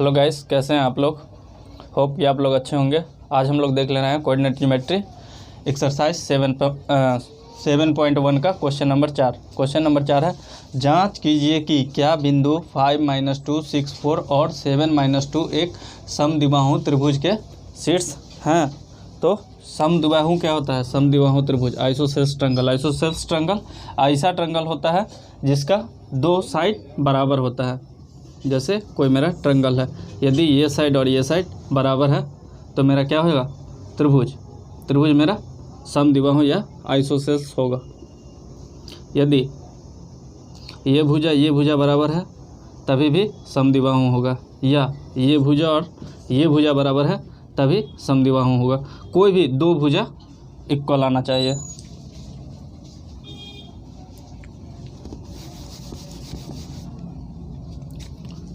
Hello guys, कैसे हैं आप लोग। होप कि आप लोग अच्छे होंगे। आज हम लोग देख ले रहे हैं कोऑर्डिनेट ज्योमेट्री एक्सरसाइज 7.1 का क्वेश्चन नंबर 4। क्वेश्चन नंबर 4 है, जांच कीजिए कि क्या बिंदु 5 - 2 6 4 और 7 - 2 एक समद्विबाहु त्रिभुज के शीर्ष हैं। तो समद्विबाहु क्या होता है? समद्विबाहु त्रिभुज आइसोसेल्स ट्रायंगल। आइसोसेल्स ट्रायंगल ऐसा ट्रायंगल होता है जिसका दो साइड बराबर होता है। जैसे कोई मेरा ट्रायंगल है, यदि ये साइड और ये साइड बराबर है तो मेरा क्या होगा? त्रिभुज। त्रिभुज मेरा समद्विबाहु या आइसोसेल्स होगा। यदि ये भुजा बराबर है तभी भी समद्विबाहु होगा, या ये भुजा और ये भुजा बराबर है तभी समद्विबाहु होगा। कोई भी दो भुजा इक्वल आना चाहिए।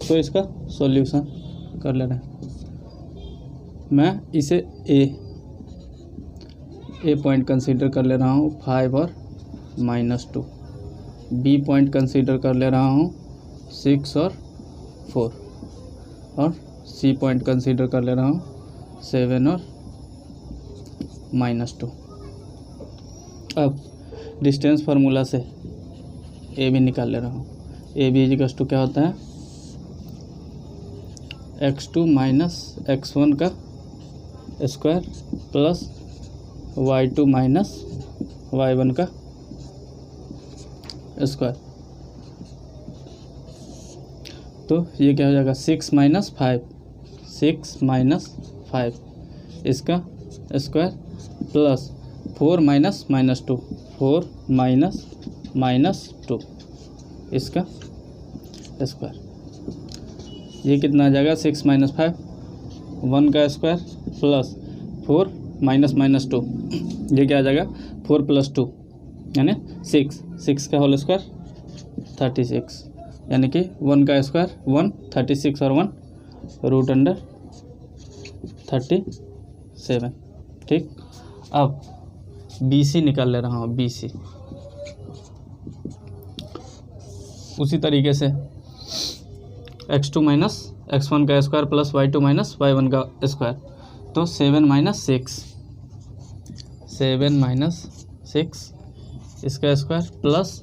तो इसका सॉल्यूशन कर लेना है। मैं इसे ए पॉइंट कंसीडर कर ले रहा हूँ 5 और -2। बी पॉइंट कंसीडर कर ले रहा हूँ 6 और 4, और सी पॉइंट कंसीडर कर ले रहा हूँ 7 और -2। अब डिस्टेंस फार्मूला से ए भी निकाल ले रहा हूँ। ए बी इक्वल्स टू क्या होता है? x2 - x1 का स्क्वायर प्लस y2 - y1 का स्क्वायर। तो ये क्या हो जाएगा? 6 - 5 इसका स्क्वायर प्लस 4 - -2 4 - -2 इसका स्क्वायर। ये कितना आ जाएगा? 6 - 5 1 का स्क्वायर प्लस 4 - -2, ये क्या आ जाएगा? 4 + 2 यानी 6 का होल स्क्वायर 36, यानी कि 1 का स्क्वायर 1 36 और 1 √37। ठीक, अब BC निकाल ले रहा हूँ। BC उसी तरीके से x2 - x1 का स्क्वायर प्लस y2 - y1 का स्क्वायर। तो 7 - 6 इसका स्क्वायर प्लस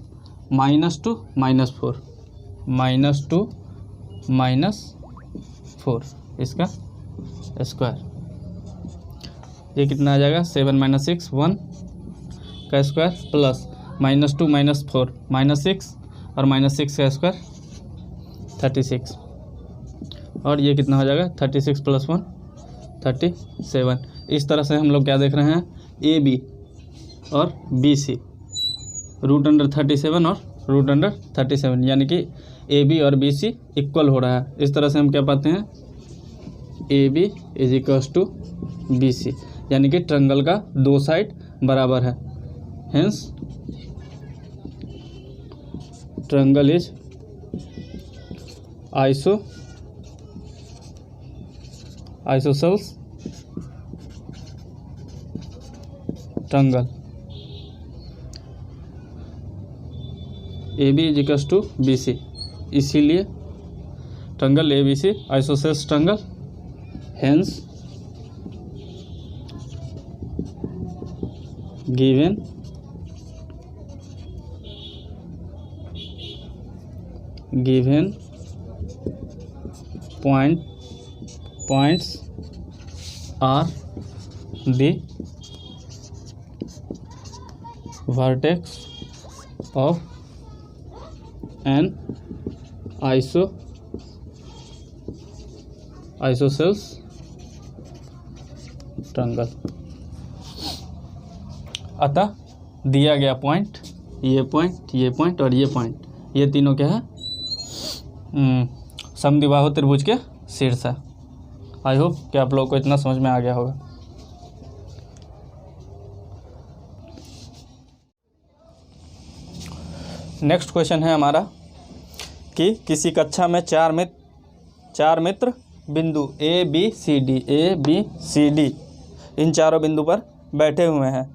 -2 - 4 -4 इसका स्क्वायर। ये कितना आ जाएगा? 7 - 6 1 का स्क्वायर प्लस -2 - 4 -6 और -6 का स्क्वायर 36, और ये कितना हो जाएगा? 36 + 1 37। इस तरह से हम लोग क्या देख रहे हैं? AB और BC √37 और √37, यानी कि AB और BC इक्वल हो रहा है। इस तरह से हम क्या पाते हैं? AB = BC, यानी कि ट्रायंगल का दो साइड बराबर है। Hence triangle is isosceles triangle. AB = BC, इसीलिए triangle ABC isosceles triangle. Hence given points are the vertex of an isosceles triangle. अतः दिया गया पॉइंट, ये पॉइंट और ये पॉइंट, ये तीनों क्या है? समद्विबाहु त्रिभुज के शीर्ष है। आई होप कि आप लोगों को इतना समझ में आ गया होगा। नेक्स्ट क्वेश्चन है हमारा कि किसी कक्षा में चार मित्र बिंदु A B C D इन चारों बिंदु पर बैठे हुए हैं।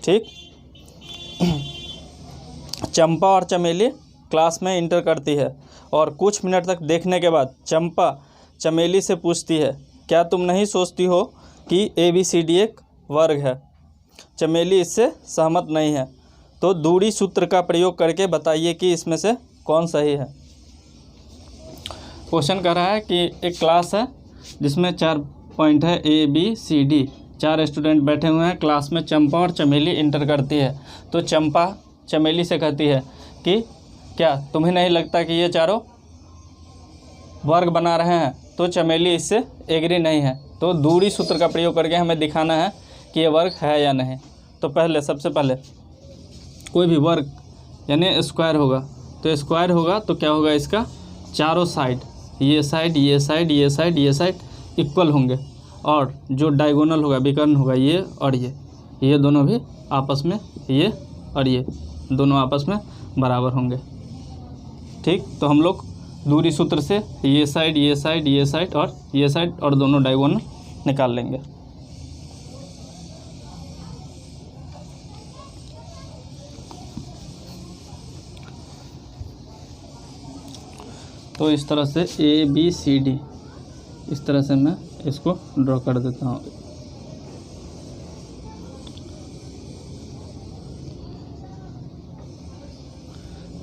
ठीक, चंपा और चमेली क्लास में इंटर करती है और कुछ मिनट तक देखने के बाद चंपा चमेली से पूछती है, क्या तुम नहीं सोचती हो कि ABCD एक वर्ग है? चमेली इससे सहमत नहीं है। तो दूरी सूत्र का प्रयोग करके बताइए कि इसमें से कौन सही है। क्वेश्चन कह रहा है कि एक क्लास है जिसमें 4 पॉइंट है ABCD, 4 स्टूडेंट बैठे हुए हैं क्लास में। चंपा और चमेली इंटर करती है। तो चंपा चमेली से कहती है कि क्या तुम्हें नहीं लगता कि ये चारों वर्ग बना रहे हैं? तो चमेली इससे एग्री नहीं है। तो दूरी सूत्र का प्रयोग करके हमें दिखाना है कि ये वर्ग है या नहीं। तो सबसे पहले कोई भी वर्ग यानी स्क्वायर होगा, तो स्क्वायर होगा तो क्या होगा, इसका चारों साइड, ये साइड ये साइड ये साइड ये साइड इक्वल होंगे, और जो डायगोनल होगा, विकर्ण होगा, ये और ये दोनों भी आपस में, ये और ये दोनों आपस में बराबर होंगे। ठीक, तो हम लोग दूरी सूत्र से ये साइड ये साइड ये साइड और ये साइड और दोनों डायगोनल निकाल लेंगे। तो इस तरह से ABCD, इस तरह से मैं इसको ड्रॉ कर देता हूँ।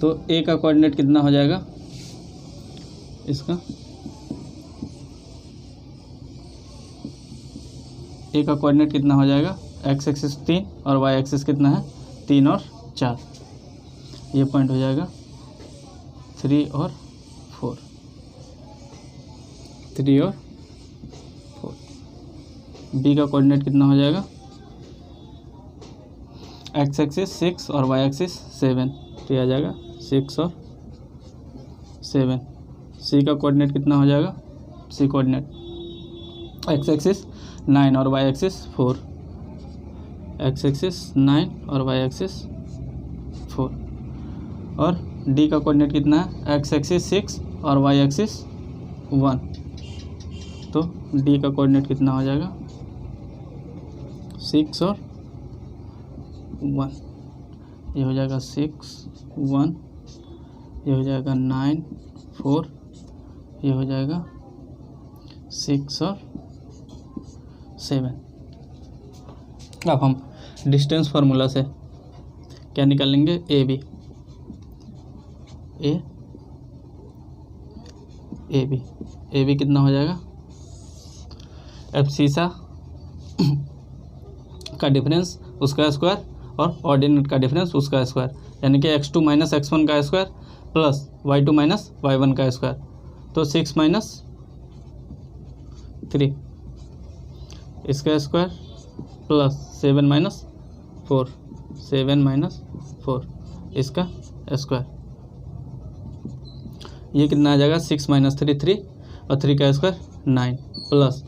तो A का कोऑर्डिनेट कितना हो जाएगा इसका? A का कोऑर्डिनेट कितना हो जाएगा? x एक्सिस 3 और y एक्सिस कितना है? 3 और 4। ये पॉइंट हो जाएगा 3 और 4, 3 और 4। B का कोऑर्डिनेट कितना हो जाएगा? x एक्सिस 6 और y एक्सिस 7, तो ये आ जाएगा 6 और 7। C का कोऑर्डिनेट कितना हो जाएगा? C कोऑर्डिनेट x एक्सिस 9 और y एक्सिस 4, x एक्सिस 9 और y एक्सिस 4। और D का कोऑर्डिनेट कितना है? x एक्सिस 6 और y एक्सिस 1, तो D का कोऑर्डिनेट कितना हो जाएगा? 6 और 1, ये हो जाएगा 6 1, ये हो जाएगा 9 4, ये हो जाएगा 6 और 7। अब हम डिस्टेंस फार्मूला से क्या निकालेंगे? AB कितना हो जाएगा? अब शीशा का डिफरेंस उसका स्क्वायर और ऑर्डिनेट का डिफरेंस उसका स्क्वायर, यानी कि x2 माइनस x1 का square plus y2 minus y1 का स्क्वायर। तो 6 माइनस 3 इसका स्क्वायर प्लस 7 माइनस 4, 7 माइनस 4 इसका स्क्वायर। ये कितना आ जाएगा? 6 माइनस 3 3 और 3 का स्क्वायर 9 प्लस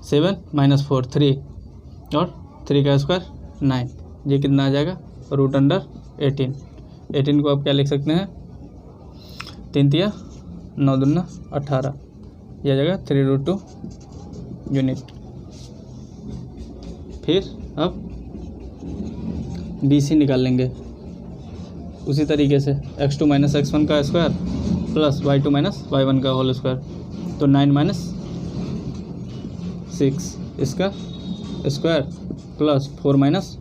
7 माइनस 4 3 और 3 का स्क्वायर 9, ये कितना आ जाएगा? रूट अंडर 18 को आप क्या लिख सकते हैं? 3 तिया 9 दूना 18, यह आ जाएगा 3√2 यूनिट। फिर अब BC निकाल लेंगे उसी तरीके से, x2 माइनस x1 का square plus y2 minus y1 का होल स्क्वायर, तो 9 माइनस 6 इसका स्क्वायर प्लस 4 माइनस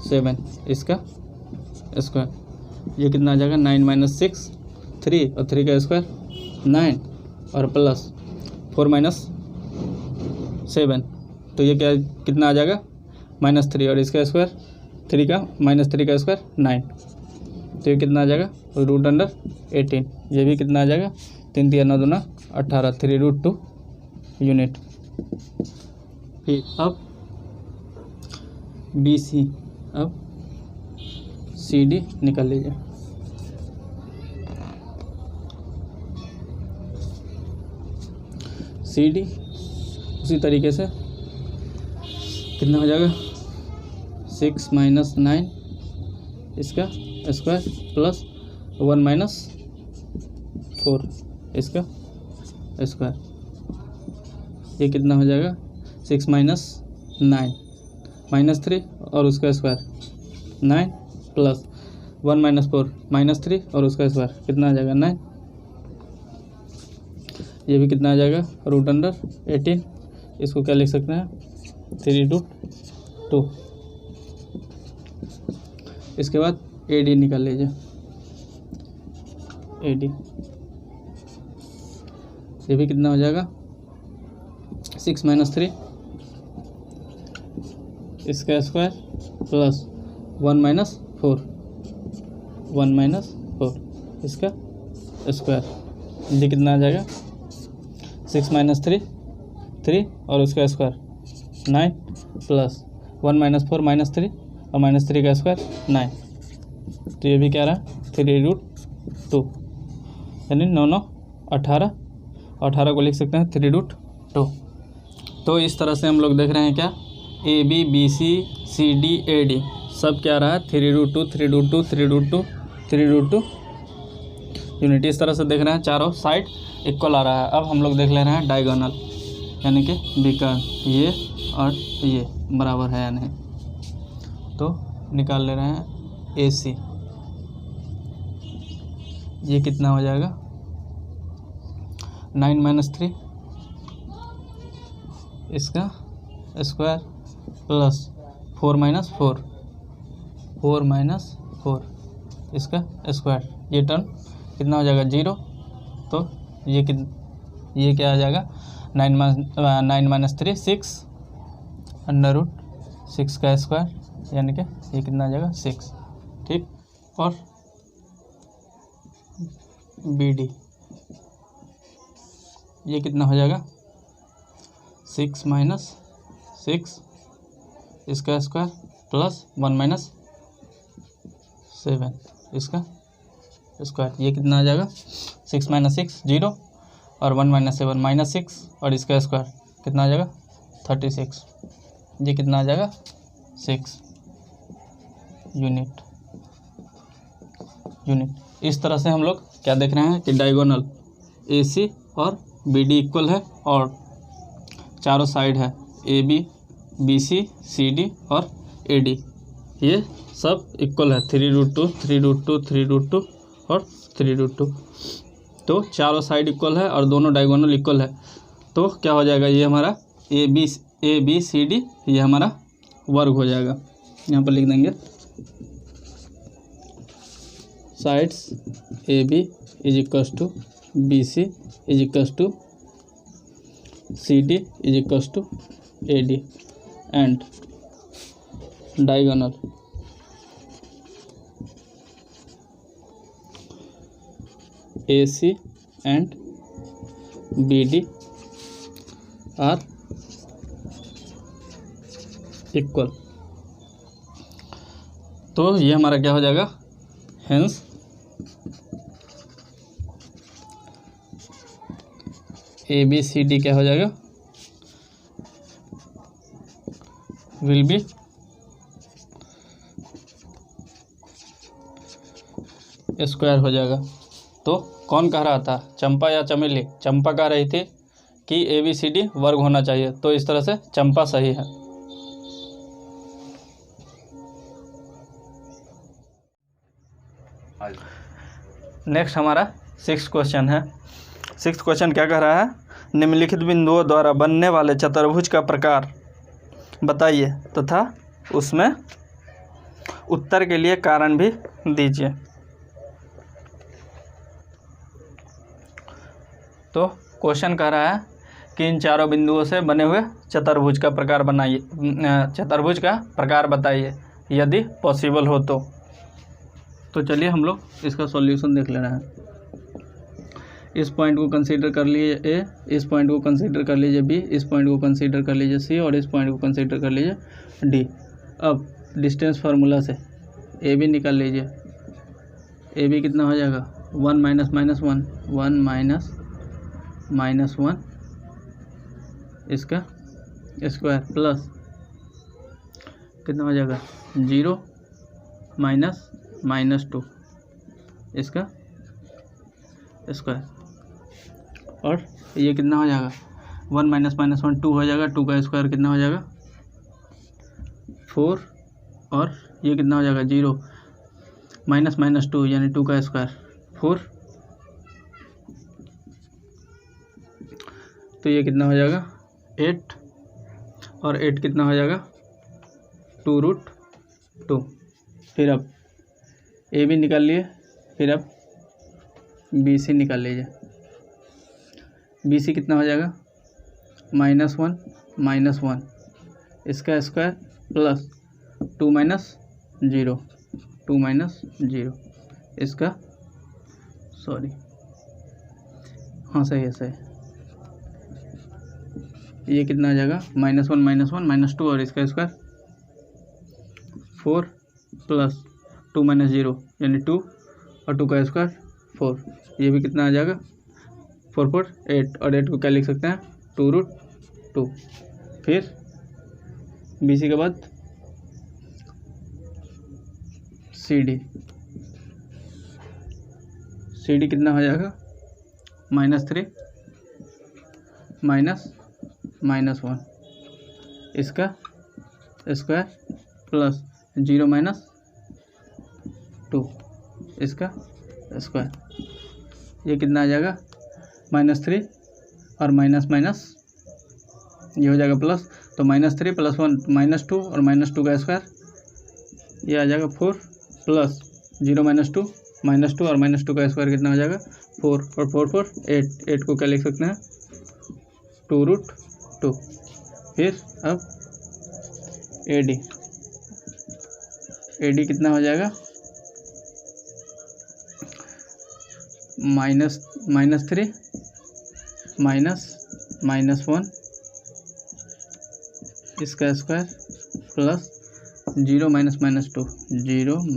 7 इसका स्क्वायर, ये कितना आ जाएगा? 9 माइनस 6 3 और 3 का स्क्वायर 9 और प्लस 4 माइनस 7, तो ये क्या कितना आ जाएगा? -3 और इसका स्क्वायर 3 का -3 का स्क्वायर 9, तो ये कितना आ जाएगा? रूट अंडर 18, ये भी कितना आ जाएगा? 3 तिया 9 दूना 18, 3√2 यूनिट। फिर अब BC, अब CD निकाल लीजिए। CD उसी तरीके से कितना हो जाएगा? 6 माइनस 9 इसका स्क्वायर प्लस 1 माइनस 4 इसका स्क्वायर, ये कितना हो जाएगा? 6 माइनस 9 -3 और उसका स्क्वायर 9 प्लस 1 माइनस 4 -3 और उसका स्क्वायर कितना आ जाएगा? 9। ये भी कितना आ जाएगा √18। इसको क्या लिख सकते हैं 3√2। इसके बाद AD निकाल लीजिए। AD ये भी कितना हो जाएगा 6 - 3 इसका स्क्वायर प्लस 1 - 4 इसका स्क्वायर। ये कितना आ जाएगा 6 - 3 और उसका स्क्वायर 9 प्लस 1 - 4 -3 और -3 का स्क्वायर 9। तो ये भी क्या रहा 3√2 यानी 9 9 18। 18 को लिख सकते हैं 3√2। तो इस तरह से हम लोग देख रहे हैं क्या AB BC CD AD सब क्या रहा है 3√2 3√2 3√2 3√2 यूनिट। इस तरह से देख रहे हैं चारों साइड इक्वल आ रहा है। अब हम लोग देख ले रहे हैं डायगोनल यानी कि विकर्ण ये और ये बराबर है या नहीं। तो निकाल ले रहे हैं AC। ये कितना हो जाएगा 9 - 3 इसका स्क्वायर प्लस 4 - 4 इसका स्क्वायर। ये टर्म कितना हो जाएगा 0। तो ये क्या आ जाएगा 9 - 3 6 √6 का स्क्वायर यानी कि ये कितना आ जाएगा 6। ठीक। और BD ये कितना हो जाएगा 6 - 6 इसका स्क्वायर प्लस 1 - 7 इसका स्क्वायर। ये कितना आ जाएगा 6 - 6 0 और 1 - 7 -6 और इसका स्क्वायर कितना आ जाएगा 36। ये कितना आ जाएगा 6 यूनिट। इस तरह से हम लोग क्या देख रहे हैं कि डायगोनल AC और BD इक्वल है और चारों साइड है AB BC CD और AD ये सब इक्वल है 3√2 3√2 3√2 और 3√2। तो चारों साइड इक्वल है और दोनों डायगोनल इक्वल है। तो क्या हो जाएगा ये हमारा ABCD ये हमारा वर्ग हो जाएगा। यहाँ पर लिख देंगे sides AB = BC = CD = AD and diagonal AC and BD are equal. तो ये हमारा क्या हो जाएगा हेंस ABCD क्या हो जाएगा विल बी स्क्वायर हो जाएगा। तो कौन कह रहा था चंपा या चमेली? चंपा कह रही थी कि ABCD वर्ग होना चाहिए। तो इस तरह से चंपा सही है। नेक्स्ट हमारा 6th क्वेश्चन है। 6th क्वेश्चन क्या कह रहा है निम्नलिखित बिंदुओं द्वारा बनने वाले चतुर्भुज का प्रकार बताइए तथा उसमें उत्तर के लिए कारण भी दीजिए। तो क्वेश्चन कह रहा है कि इन चारों बिंदुओं से बने हुए चतुर्भुज का प्रकार बनाइए, चतुर्भुज का प्रकार बताइए यदि पॉसिबल हो तो चलिए हम लोग इसका सॉल्यूशन देख ले रहे हैं। इस पॉइंट को कंसीडर कर लीजिए A, इस पॉइंट को कंसीडर कर लीजिए B, इस पॉइंट को कंसीडर कर लीजिए C और इस पॉइंट को कंसीडर कर लीजिए D। अब डिस्टेंस फार्मूला से AB निकाल लीजिए। AB कितना हो जाएगा 1 - -1 1 - -1 इसका स्क्वायर प्लस कितना हो जाएगा 0 - -2 इसका स्क्वायर। और ये कितना हो जाएगा 1 - -1 2 हो जाएगा। 2 का स्क्वायर कितना हो जाएगा 4 और ये कितना हो जाएगा 0 -2 यानी 2 का स्क्वायर 4 तो ये कितना हो जाएगा 8 और 8 कितना हो जाएगा 2√2। फिर अब ए भी निकाल लिए, फिर अब बी सी निकाल लीजिए। बी सी कितना हो जाएगा -1 -1 इसका स्क्वायर प्लस 2 - 0 2 - 0 इसका सॉरी हाँ सही है सही। ये कितना आ जाएगा -1 -1 -2 और इसका स्क्वायर 4 प्लस 2 - 0 यानी 2 और 2 का स्क्वायर 4। ये भी कितना आ जाएगा 4 4 8 और 8 को क्या लिख सकते हैं 2√2। फिर बी सी के बाद सी डी कितना हो जाएगा -3 -1 इसका स्क्वायर प्लस 0 - 2 इसका स्क्वायर। ये कितना आ जाएगा -3 और माइनस ये हो जाएगा प्लस, तो -3 + 1 -2 और -2 का स्क्वायर ये आ जाएगा 4 प्लस 0 - 2 -2 और -2 का स्क्वायर कितना हो जाएगा 4 और 4 4 8 को क्या लिख सकते हैं 2√2। फिर अब AD कितना हो जाएगा -3 -1 इसका स्क्वायर प्लस 0 - -2 0 -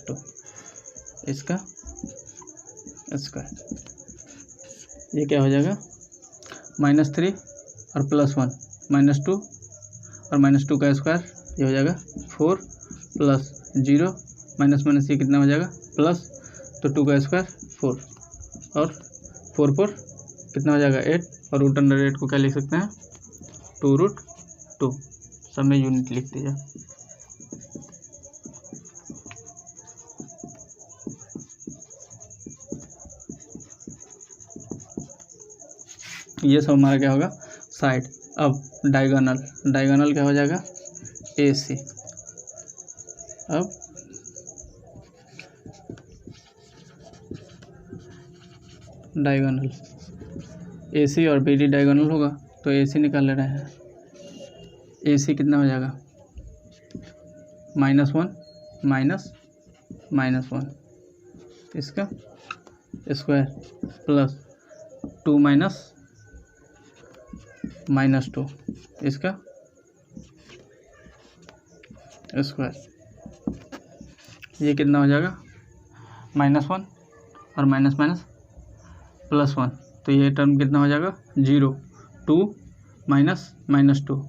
2 इसका स्क्वायर। ये क्या हो जाएगा -3 और +1 -2 और -2 का स्क्वायर ये हो जाएगा 4 प्लस 0 माइनस ये कितना हो जाएगा प्लस, तो 2 का स्क्वायर 4 और 4 4 कितना हो जाएगा 8 और √8 को क्या लिख सकते हैं 2√2। सब में यूनिट लिख दीजिए। ये सब हमारा क्या होगा साइड। अब डायगोनल क्या हो जाएगा AC। अब डायगोनल AC और BD डायगोनल होगा, तो AC निकाल ले रहे हैं। AC कितना हो जाएगा -1 -1 इसका स्क्वायर प्लस 2 -2 इसका स्क्वायर। ये कितना हो जाएगा -1 और माइनस +1, तो ये टर्म कितना हो जाएगा 0 2 -2,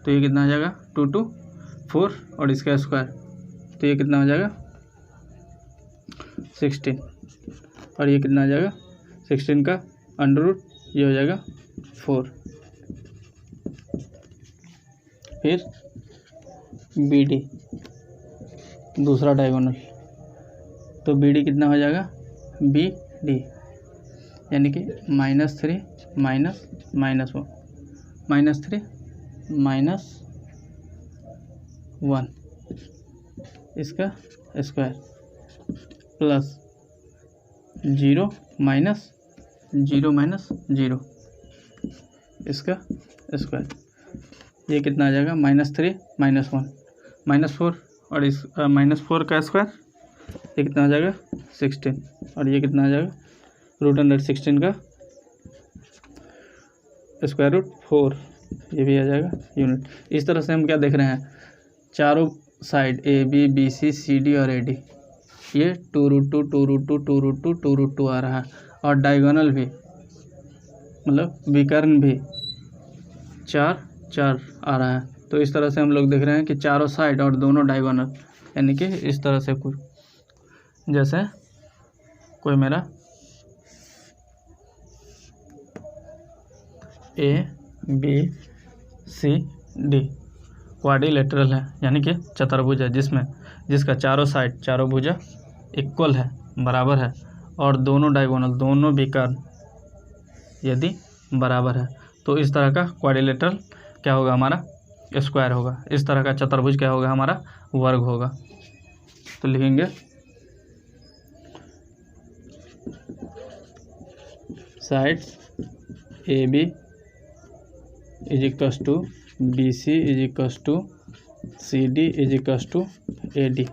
तो ये कितना हो जाएगा 2 2 4 और इसका स्क्वायर, तो ये कितना हो जाएगा 16 और ये कितना हो जाएगा 16 का √ ये हो जाएगा 4। फिर BD दूसरा डायगोनल, तो BD कितना हो जाएगा BD यानी कि -3 -1 -3 -1 इसका स्क्वायर प्लस 0 -0 इसका स्क्वायर। ये कितना आ जाएगा -3 -1 -4 और इस -4 का स्क्वायर, ये कितना आ जाएगा 16 और ये कितना आ जाएगा √16 का √4, ये भी आ जाएगा यूनिट। इस तरह से हम क्या देख रहे हैं, चारों साइड AB BC CD और AD ये 2√2 2√2 2√2 2√2 आ रहा है, और डायगोनल भी मतलब विकर्ण भी 4 4 आ रहा है। तो इस तरह से हम लोग देख रहे हैं कि चारों साइड और दोनों डायगोनल, यानी कि इस तरह से कुछ जैसे कोई मेरा ABCD क्वाड्रिलेटरल है, यानी कि चतुर्भुज है, जिसका चारों साइड चारों भुजा इक्वल है बराबर है, और दोनों डायगोनल दोनों विकर्ण यदि बराबर है। तो इस तरह का क्वाड्रिलेटरल क्या होगा हमारा, स्क्वायर होगा। इस तरह का चतुर्भुज क्या होगा हमारा, वर्ग होगा। तो लिखेंगे sides A B is equals to B C is equals to C D is equals to A D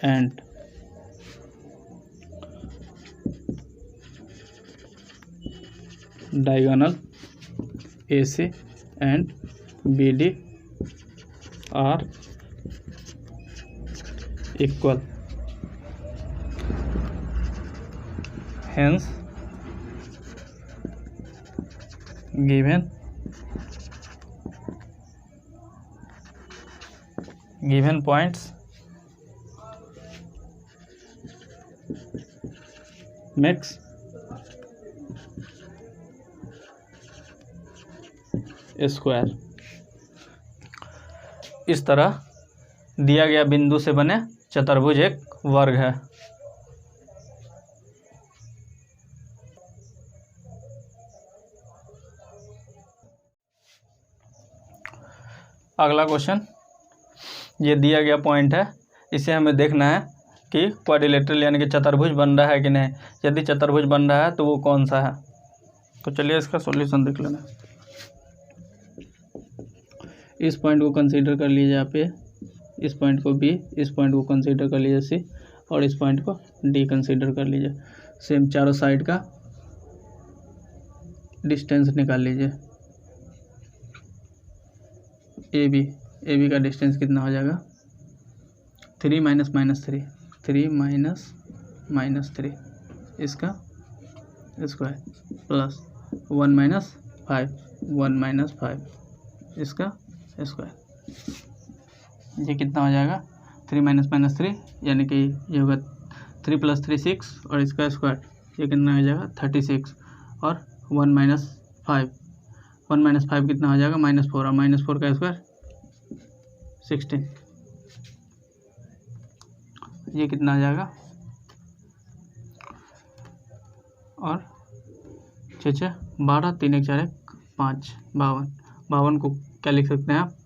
and diagonal AC and BD are equal. Hence, given points makes square. इस तरह दिया गया बिंदु से बने चतुर्भुज एक वर्ग है। अगला क्वेश्चन, ये दिया गया पॉइंट है, इसे हमें देखना है कि क्वाड्रिलेटरल यानी कि चतुर्भुज बन रहा है कि नहीं। यदि चतुर्भुज बन रहा है तो वो कौन सा है। तो चलिए इसका सॉल्यूशन देख लेना। इस पॉइंट को कंसीडर कर लीजिए आप, इस पॉइंट को बी, इस पॉइंट को कंसीडर कर लीजिए सी, और इस पॉइंट को डी कंसीडर कर लीजिए। सेम चारों साइड का डिस्टेंस निकाल लीजिए। ए बी का डिस्टेंस कितना हो जाएगा, 3 माइनस माइनस 3, 3 माइनस माइनस 3 इसका स्क्वायर प्लस 1 माइनस 5, 1 माइनस 5 इसका स्क्वायर। ये कितना हो जाएगा, 3 माइनस माइनस 3 यानी कि ये होगा 3 प्लस 3 6 और इसका स्क्वायर ये कितना हो जाएगा 36 और 1 माइनस 5, 1 माइनस 5 कितना हो जाएगा -4 और -4 का स्क्वायर 16। ये कितना आ जाएगा और 6 12 3 1 4 1 5 52। 52 को क्या लिख सकते हैं आप,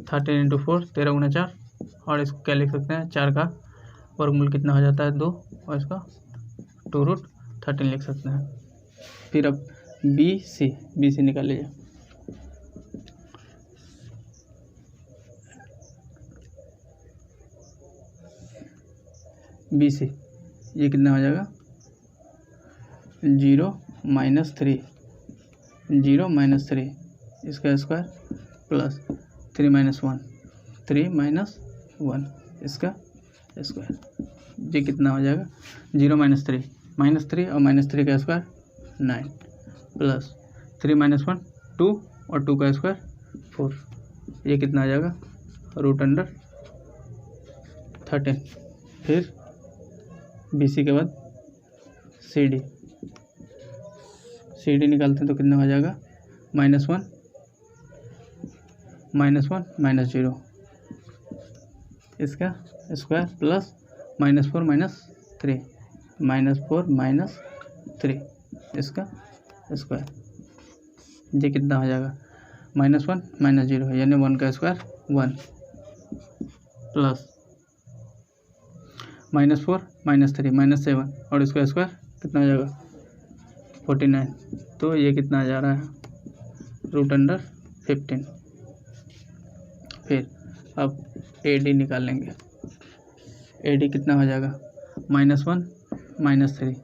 13 × 4 13 × 4 और इसको क्या लिख सकते हैं 4 का वर्गमूल कितना हो जाता है 2 और इसका 2√13 लिख सकते हैं। फिर अब बी सी निकाल लीजिए। बी सी ये कितना हो जाएगा 0 माइनस 3 इसका स्क्वायर प्लस 3 माइनस 1 इसका स्क्वायर। ये कितना हो जाएगा 0 माइनस 3 और -3 का स्क्वायर 9 प्लस 3 माइनस 1 2 और 2 का स्क्वायर 4। ये कितना आ जाएगा √13। फिर बी सी के बाद सी डी निकालते हैं तो कितना हो जाएगा -1 -0 इसका स्क्वायर प्लस -4 -3 इसका स्क्वायर। ये कितना हो जाएगा -1 -0 यानी 1 का स्क्वायर 1 प्लस -4 -3 -7 और इसका स्क्वायर कितना हो जाएगा 49। तो ये कितना जा रहा है √15। फिर अब ए डी निकाल लेंगे। ए डी कितना हो जाएगा -1 -3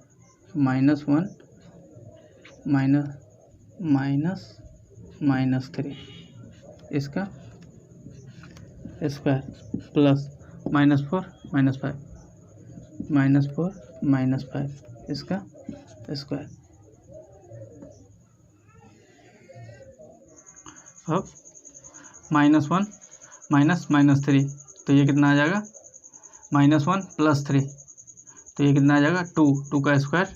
-3 इसका स्क्वायर प्लस -4 -5 इसका स्क्वायर। अब -1 -3 तो ये कितना आ जाएगा -1 + 3 तो ये कितना आ जाएगा 2 का स्क्वायर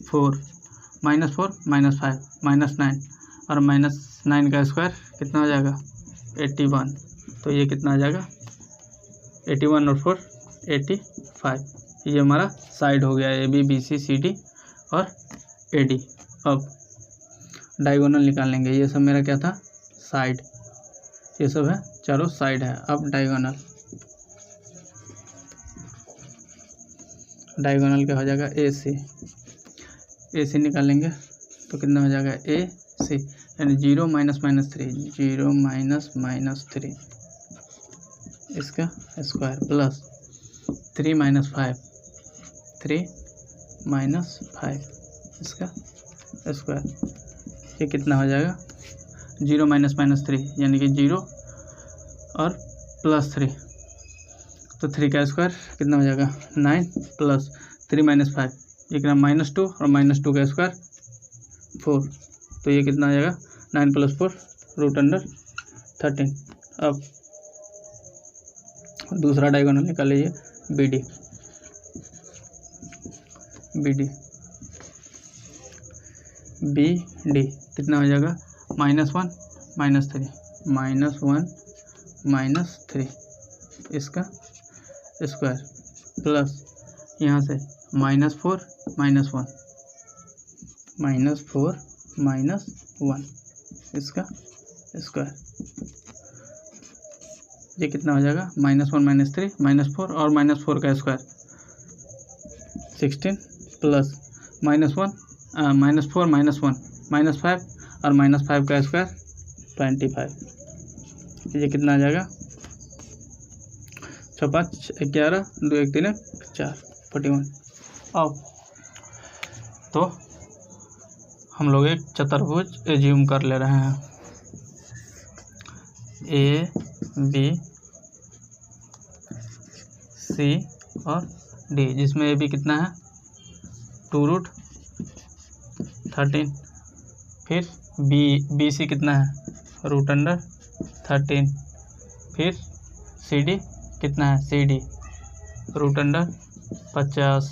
4 -4 -5 -9 और -9 का स्क्वायर कितना हो जाएगा 81। तो ये कितना आ जाएगा 81 और 4 85। ये हमारा साइड हो गया ए बी सी डी और AD। अब डायगोनल निकाल लेंगे। ये सब मेरा क्या था, साइड, ये सब है चारों साइड है। अब डायगोनल क्या हो जाएगा, AC निकालेंगे तो कितना हो जाएगा AC, यानी 0 माइनस माइनस 3 इसका स्क्वायर प्लस 3 माइनस 5 इसका स्क्वायर। ये कितना हो जाएगा, 0 माइनस 3 यानी कि 0 और प्लस 3, तो 3 का स्क्वायर कितना हो जाएगा 9 प्लस 3 माइनस 5, ये कितना -2 और -2 का स्क्वायर 4, तो ये कितना हो जाएगा 9 + 4 √13। अब दूसरा डायगोनल निकाल लीजिए, BD कितना हो जाएगा -1 -3 इसका स्क्वायर प्लस यहाँ से -4 -1 इसका स्क्वायर। ये कितना हो जाएगा -1 -3 -4 और -4 का स्क्वायर 16 प्लस -4 -1 -5 और -5 का स्क्वायर 25। ये कितना आ जाएगा 6 5 11 2 1 3 4 41। अब तो हम लोग एक चतुर्भुज एज्यूम कर ले रहे हैं, ABC और D, जिसमें AB कितना है 2√13, फिर BC कितना है √13, फिर CD कितना है CD√50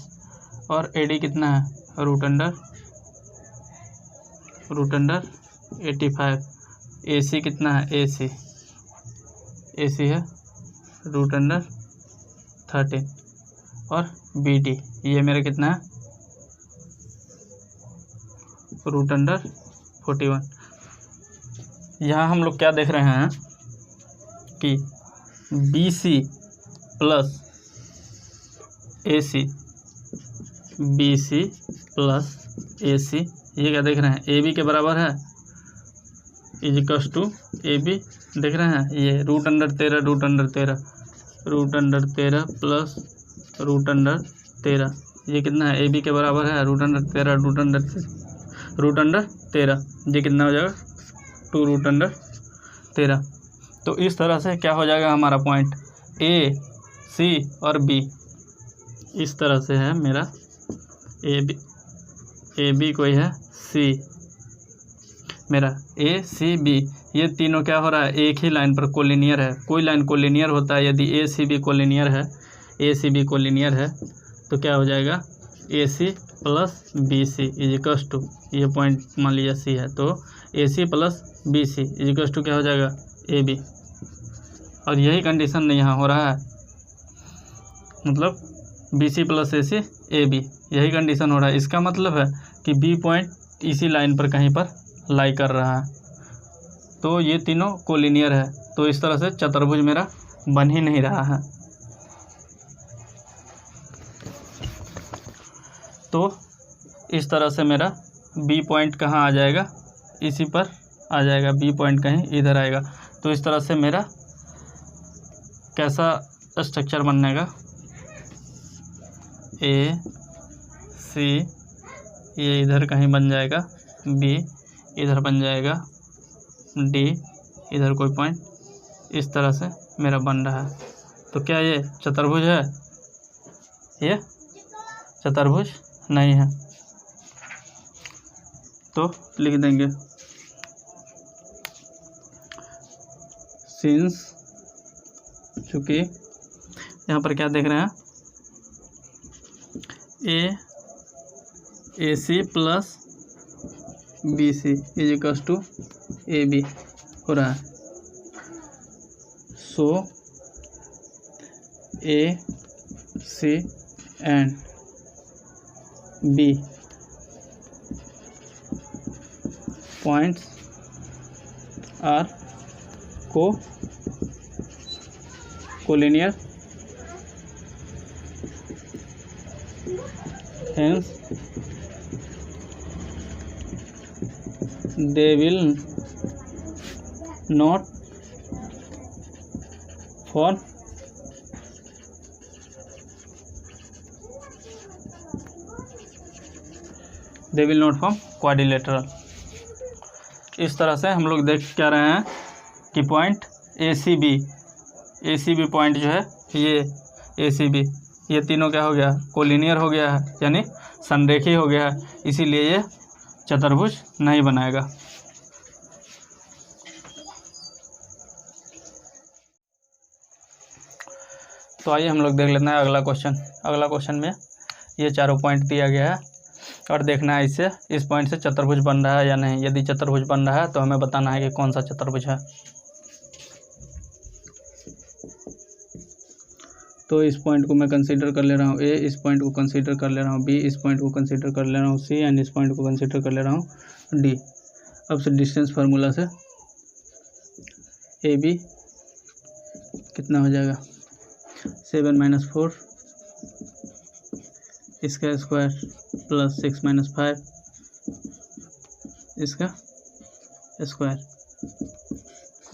और AD कितना है √85। AC कितना है AC है √13 और BD ये मेरा कितना है √41। यहाँ हम लोग क्या देख रहे हैं कि BC प्लस AC ये क्या देख रहे हैं AB के बराबर है = AB देख रहे हैं, ये √13 प्लस √13 ये कितना है AB के बराबर है √13 ये कितना हो जाएगा 2√13। तो इस तरह से क्या हो जाएगा हमारा पॉइंट A C और B, इस तरह से है मेरा AB कोई है C, मेरा ACB, ये तीनों क्या हो रहा है एक ही लाइन पर कोलिनियर है। कोई लाइन कोलिनियर होता है, यदि ACB कोलिनियर है तो क्या हो जाएगा AC प्लस BC = ये पॉइंट मान लीजिए C है, तो AC प्लस BC = क्या हो जाएगा AB। और यही कंडीशन यहाँ हो रहा है, मतलब BC प्लस AC AB, यही कंडीशन हो रहा है। इसका मतलब है कि B पॉइंट इसी लाइन पर कहीं पर लाई कर रहा है, तो ये तीनों कोलिनियर है। तो इस तरह से चतुर्भुज मेरा बन ही नहीं रहा है। तो इस तरह से मेरा B पॉइंट कहाँ आ जाएगा, इसी पर आ जाएगा, B पॉइंट कहीं इधर आएगा। तो इस तरह से मेरा कैसा स्ट्रक्चर बनने का, AC ये इधर कहीं बन जाएगा, B इधर बन जाएगा, D इधर कोई पॉइंट, इस तरह से मेरा बन रहा है। तो क्या ये चतुर्भुज है? ये चतुर्भुज नहीं है। तो लिख देंगे सिंस, चूँकि यहाँ पर क्या देख रहे हैं AC प्लस BC = AB हो रहा है। सो AC and B points are collinear, hence they will not form quadrilateral। इस तरह से हम लोग देख क्या रहे हैं कि point A C B point जो है ये ए सी बी, ये तीनों क्या हो गया, कोलिनियर हो गया है, यानी संरेखी हो गया है, इसीलिए ये चतुर्भुज नहीं बनाएगा। तो आइए हम लोग देख लेते हैं अगला क्वेश्चन। अगला क्वेश्चन में ये चारों पॉइंट दिया गया है और देखना है इससे इस पॉइंट से चतुर्भुज बन रहा है या नहीं। यदि चतुर्भुज बन रहा है तो हमें बताना है कि कौन सा चतुर्भुज है। तो इस पॉइंट को मैं कंसीडर कर ले रहा हूँ ए, इस पॉइंट को कंसीडर कर ले रहा हूँ बी, इस पॉइंट को कंसीडर कर ले रहा हूँ सी एंड इस पॉइंट को कंसीडर कर ले रहा हूँ डी। अब से डिस्टेंस फार्मूला से ए बी कितना हो जाएगा, 7 - 4 इसका स्क्वायर प्लस 6 - 5 इसका स्क्वायर,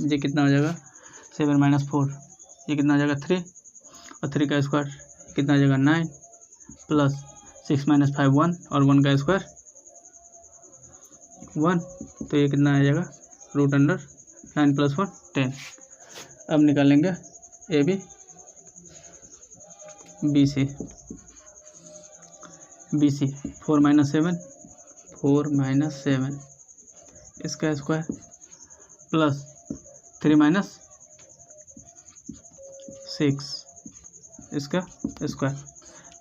ये कितना हो जाएगा 7 - 4, ये कितना हो जाएगा 3 और 3 का स्क्वायर कितना हो जाएगा 9 प्लस 6 - 5 1 और 1 का स्क्वायर 1, तो ये कितना आ जाएगा √9 + 1 10। अब निकालेंगे ए बी बी सी 4 - 7 इसका स्क्वायर प्लस 3 - 6 इसका स्क्वायर,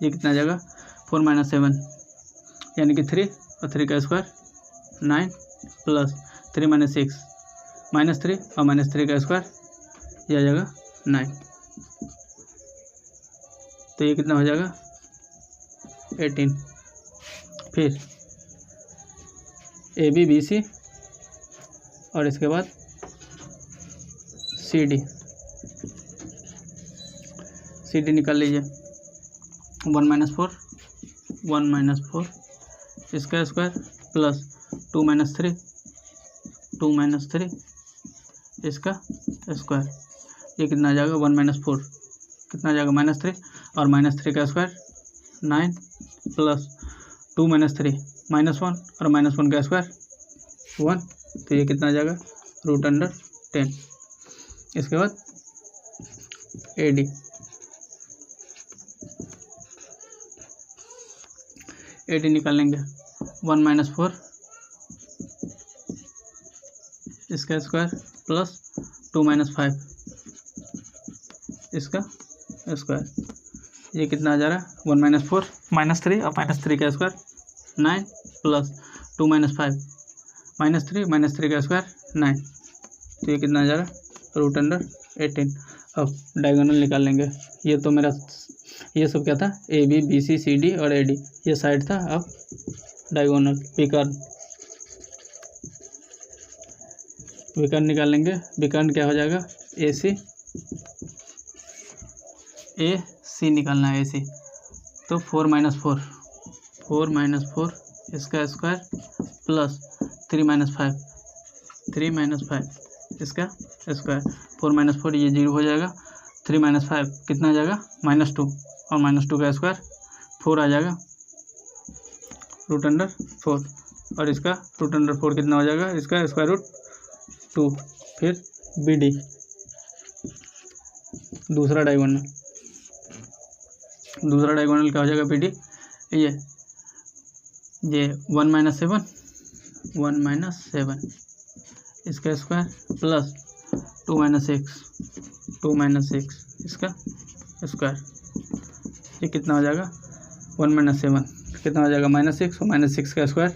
ये कितना आ जाएगा 4 - 7 यानी कि 3 और 3 का स्क्वायर 9 प्लस 3 - 6 -3 और -3 का स्क्वायर, ये आ जाएगा 9, तो ये कितना हो जाएगा 18। फिर ए बी बी सी और इसके बाद सी डी निकाल लीजिए। 1 - 4 इसका स्क्वायर प्लस 2 - 3 इसका स्क्वायर, ये कितना आ जाएगा 1 - 4 कितना आ जाएगा -3 और -3 का स्क्वायर 9 प्लस 2 - 3 -1 और -1 का स्क्वायर 1, तो ये कितना आ जाएगा √10। इसके बाद ए डी निकाल लेंगे। 1 - 4 इसका स्क्वायर प्लस 2 - 5 इसका स्क्वायर, ये कितना आ जा रहा है 1 - 4 -3 और -3 का स्क्वायर 9 प्लस 2 - 5 -3 का स्क्वायर 9, तो ये कितना आ जा रहा है √18। अब डायगोनल निकाल लेंगे। ये तो मेरा ये सब क्या था A B B C C D और ए डी, ये साइड था। अब डायगोनल विकर्ण निकाल लेंगे। विकर्ण क्या हो जाएगा ए सी निकालना है ए सी, तो 4 - 4 इसका स्क्वायर प्लस 3 - 5 इसका स्क्वायर, 4 - 4 ये 0 हो जाएगा, 3 - 5 कितना आ जाएगा -2 और -2 का स्क्वायर 4 आ जाएगा √4 और इसका √4 कितना हो जाएगा, इसका स्क्वायर रूट 2। फिर बी डी दूसरा डायगोनल क्या हो जाएगा बी डी, ये 1 - 7 इसका स्क्वायर प्लस 2 - 6 इसका स्क्वायर, ये कितना हो जाएगा 1 - 7 कितना हो जाएगा -6 और -6 का स्क्वायर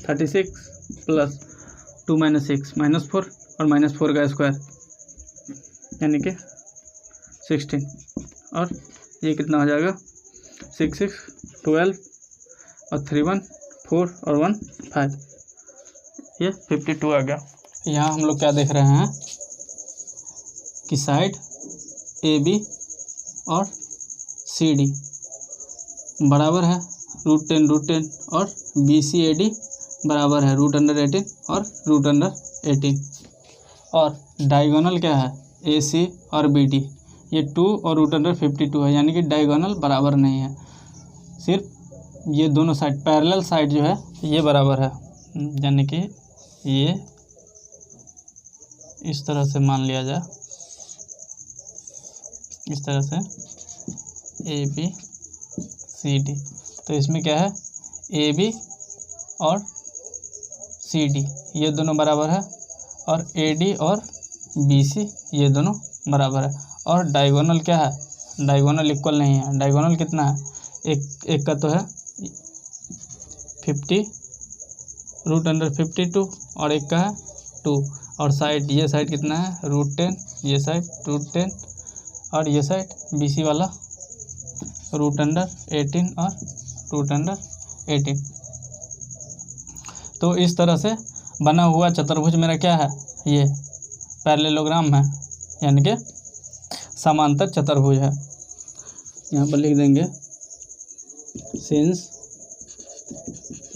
36 प्लस 2 - 6 -4 और -4 का स्क्वायर यानी कि 16 और ये कितना हो जाएगा 6 6 12 और 3 1 4 और 1 5, ये 52 आ गया। यहाँ हम लोग क्या देख रहे हैं कि साइड ए बी और सी डी बराबर है √10 और बी सी ए डी बराबर है √18 और √18 और डायगोनल क्या है ए सी और बी डी, ये 2 और √52 है, यानी कि डायगोनल बराबर नहीं है, सिर्फ ये दोनों साइड पैरेलल साइड जो है ये बराबर है, यानी कि ये इस तरह से मान लिया जाए, इस तरह से ए बी सी डी, तो इसमें क्या है ए बी और सी डी ये दोनों बराबर है और ए डी और बी सी ये दोनों बराबर है, और डायगोनल क्या है, डायगोनल इक्वल नहीं है, डायगोनल कितना है, एक का तो है 50 √52 और एक का है 2, और साइड ये साइड कितना है √10, ये साइड √10 और ये साइड बी सी वाला √18 और √18। तो इस तरह से बना हुआ चतुर्भुज मेरा क्या है, ये पैरेललोग्राम है, यानी कि समांतर चतुर्भुज है। यहाँ पर लिख देंगे since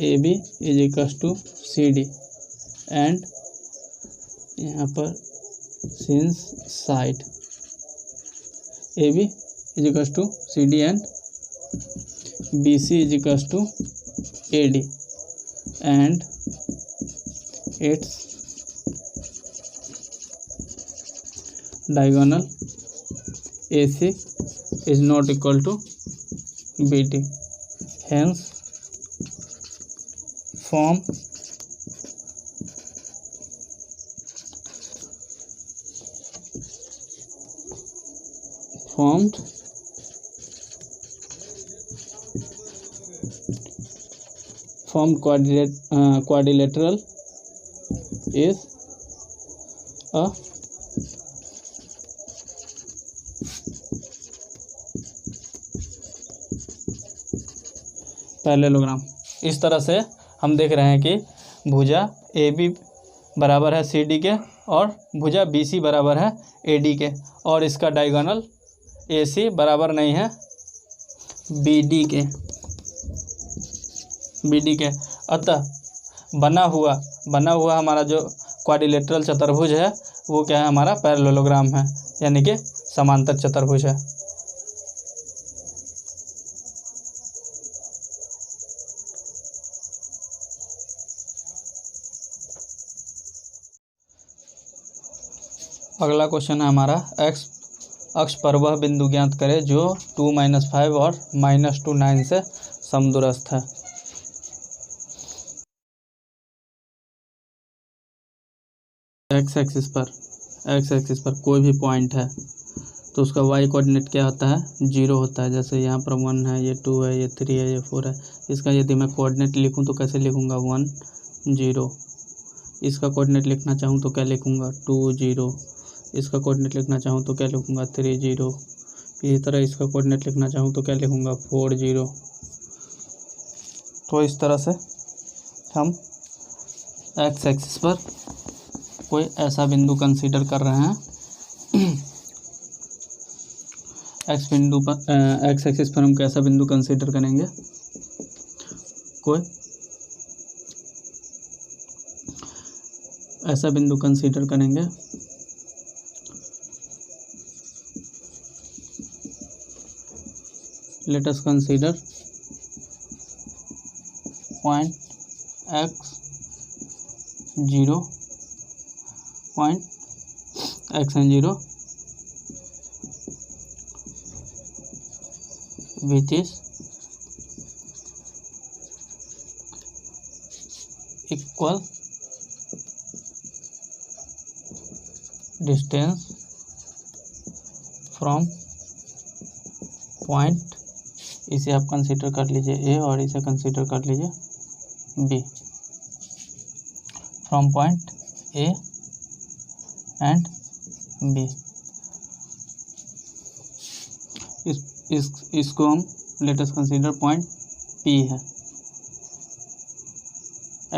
A B is equal to C D and यहाँ पर since side A B is equal to C D and B C is equal to A D and it's diagonal AC is not equal to BD, hence formed quadrilateral is a parallelogram. इस तरह से हम देख रहे हैं कि भुजा A B बराबर है सी डी के और भुजा बी सी बराबर है ए डी के, और इसका डायगोनल ए सी बराबर नहीं है बी डी के। अतः बना हुआ हमारा जो क्वाड्रिलेटरल चतुर्भुज है वो क्या है, हमारा पैरेललोग्राम है, यानी कि समांतर चतुर्भुज है। अगला क्वेश्चन है हमारा एक्स अक्ष पर वह बिंदु ज्ञात करें जो 2 - 5 और -2 9 से समदूरस्थ है। एक्स एक्सिस पर कोई भी पॉइंट है तो उसका वाई कोऑर्डिनेट क्या होता है, 0 होता है। जैसे यहाँ पर 1 है, ये 2 है, ये 3 है, ये 4 है। इसका यदि मैं कोऑर्डिनेट लिखूँ तो कैसे लिखूँगा, 1 0। इसका कोऑर्डिनेट लिखना चाहूँ तो क्या लिखूँगा, 2 0। इसका कोऑर्डिनेट लिखना चाहूँ तो क्या लिखूँगा, 3 0। इसी तरह इसका कोऑर्डिनेट लिखना चाहूँ तो क्या लिखूँगा, 4 0। तो इस तरह से हम एक्स एक्सिस पर कोई ऐसा बिंदु कंसीडर कर रहे हैं एक्स एक्सिस पर हम कैसा बिंदु कंसीडर करेंगे, कोई ऐसा बिंदु कंसीडर करेंगे late us consider point x 0 point x and 0 which is equal distance from point, इसे आप कंसीडर कर लीजिए ए और इसे कंसीडर कर लीजिए B, from point A and B. इसको हम let us consider point P है,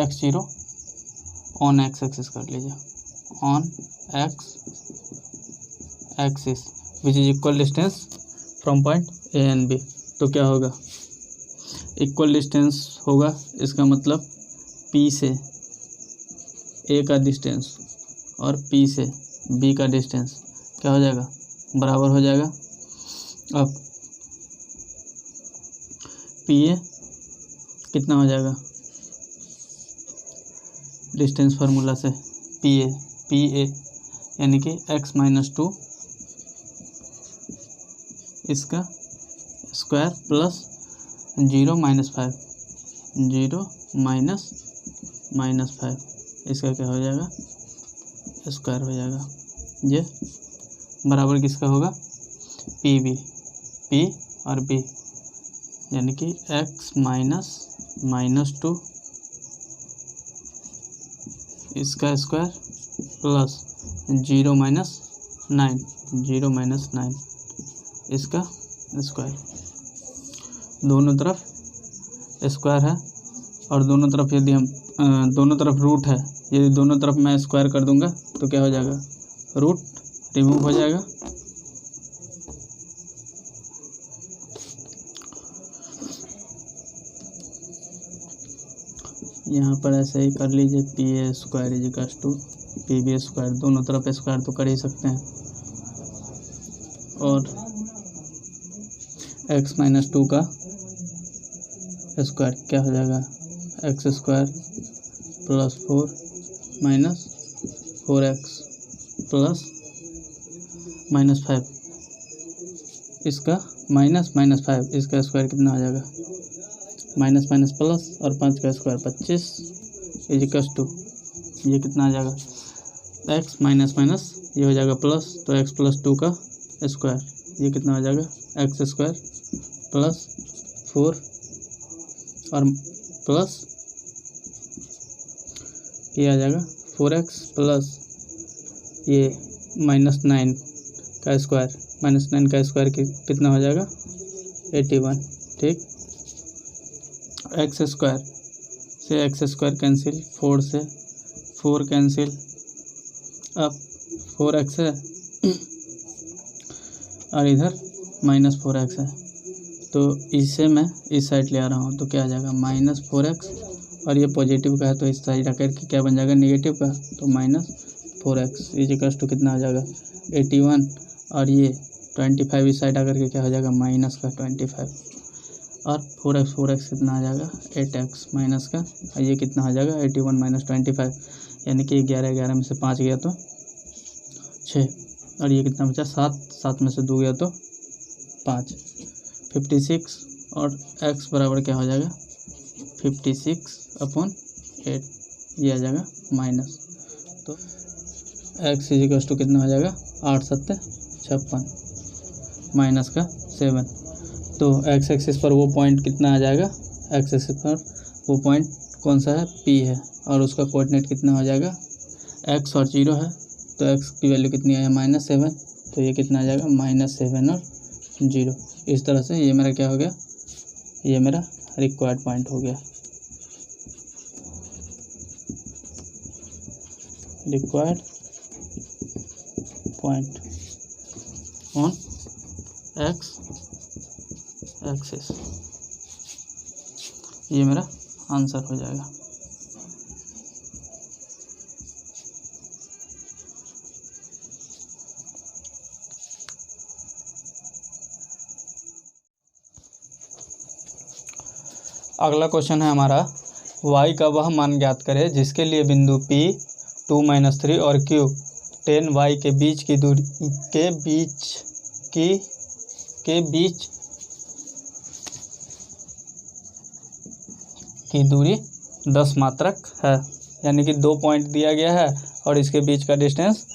x0 ऑन एक्स एक्सिस कर लीजिए, on X axis which is equal distance from point A and B. तो क्या होगा, इक्वल डिस्टेंस होगा, इसका मतलब P से A का डिस्टेंस और P से B का डिस्टेंस क्या हो जाएगा, बराबर हो जाएगा। अब PA कितना हो जाएगा, डिस्टेंस फार्मूला से PA यानी कि x-2 इसका स्क्वायर प्लस 0 - 5 इसका क्या हो जाएगा, स्क्वायर हो जाएगा। ये बराबर किसका होगा, PB, P और B यानी कि x-2 इसका स्क्वायर प्लस 0 - 9 इसका स्क्वायर। दोनों तरफ स्क्वायर है और दोनों तरफ यदि हम दोनों तरफ रूट है, यदि दोनों तरफ मैं स्क्वायर कर दूंगा तो क्या हो जाएगा, रूट रिमूव हो जाएगा। यहाँ पर ऐसे ही कर लीजिए, PA square is equal to PB square, दोनों तरफ स्क्वायर तो कर ही सकते हैं। और x-2 का स्क्वायर क्या हो जाएगा, x square plus 4 minus 4x plus -5 इसका -5 इसका स्क्वायर कितना हो जाएगा, माइनस प्लस और 5 का स्क्वायर 25 इज इक्वल टू ये कितना आ जाएगा, x माइनस ये हो जाएगा प्लस, तो x + 2 का स्क्वायर ये कितना हो जाएगा, x स्क्वायर प्लस 4 और प्लस ये आ जाएगा 4x प्लस ये -9 का स्क्वायर, -9 का स्क्वायर कितना हो जाएगा, 81। ठीक, एक्स स्क्वायर से एक्स स्क्वायर कैंसिल, 4 से 4 कैंसिल, अब 4x है और इधर -4x है, तो इसे मैं इस साइड ले आ रहा हूँ तो क्या आ जाएगा, -4x और ये पॉजिटिव का है तो इस साइड आकर के क्या बन जाएगा, नेगेटिव का, तो -4x इज इक्वल टू कितना आ जाएगा, 81 और ये 25 इस साइड आकर के क्या हो जाएगा, माइनस का 25 और 4x कितना आ जाएगा, 8x माइनस का, और ये कितना हो जाएगा, 81 - 25 यानी कि 11 में से 5 गया तो 6 और ये कितना बचा, 7 में से 2 गया तो 5, 56 और x बराबर क्या हो जाएगा, 56/8 ये आ जाएगा माइनस, तो x इज इक्वल टू कितना हो जाएगा, 8 × 7 = 56 माइनस का 7। तो x एक्सिस पर वो पॉइंट कितना आ जाएगा, x एक्सिस पर वो पॉइंट कौन सा है, P है और उसका कोऑर्डिनेट कितना हो जाएगा, x और 0 है, तो x की वैल्यू कितनी है, -7, तो ये कितना आ जाएगा, -7 और 0। इस तरह से ये मेरा क्या हो गया, ये मेरा रिक्वायर्ड पॉइंट हो गया, required point on x axis, ये मेरा आंसर हो जाएगा। अगला क्वेश्चन है हमारा, y का वह मान ज्ञात करें जिसके लिए बिंदु P 2 - 3 और Q 10y के बीच की दूरी की दूरी 10 मात्रक है, यानी कि 2 पॉइंट दिया गया है और इसके बीच का डिस्टेंस